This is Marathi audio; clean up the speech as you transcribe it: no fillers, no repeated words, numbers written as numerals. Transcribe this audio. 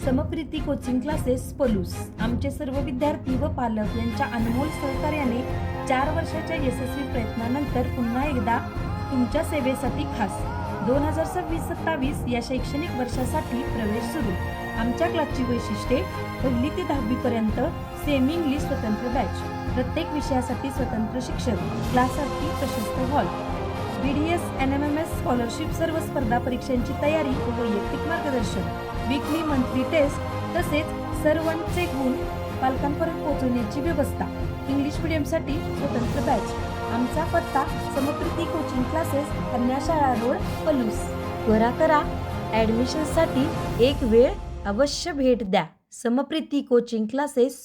समप्रीती कोचिंग क्लासेस पलूस आमचे सर्व विद्यार्थी व पालक यांच्या अनमोल सहकार्याने 4 वर्षाच्या यशस्वी प्रयत्नानंतर पुन्हा एकदा तुमच्या सेवेसाठी खास 2026-27 या शैक्षणिक वर्षासाठी प्रवेश सुरू। आमच्या क्लासची वैशिष्ट्ये 1ली ते 10वी पर्यंत सेमी इंग्लिश स्वतंत्र बॅच, प्रत्येक विषयासाठी स्वतंत्र शिक्षक, क्लाससाठी प्रशस्त हॉल, BDS NMMS स्कॉलरशिप, सर्व स्पर्धा परीक्षांची तयारी व वैयक्तिक मार्गदर्शन, वीकली मंथली टेस्ट, तसेच सर्वांचे गुण पालकांपर्यंत पोहोचवण्याची व्यवस्था। इंग्लिश मीडियमसाठी स्वतंत्र बॅच। आमचा पत्ता समप्रीती कोचिंग क्लासेस, कन्याशाळा रोड, पलूस। त्वरा करा, ॲडमिशनसाठी एक वेळ अवश्य भेट द्या। समप्रीती कोचिंग क्लासेस।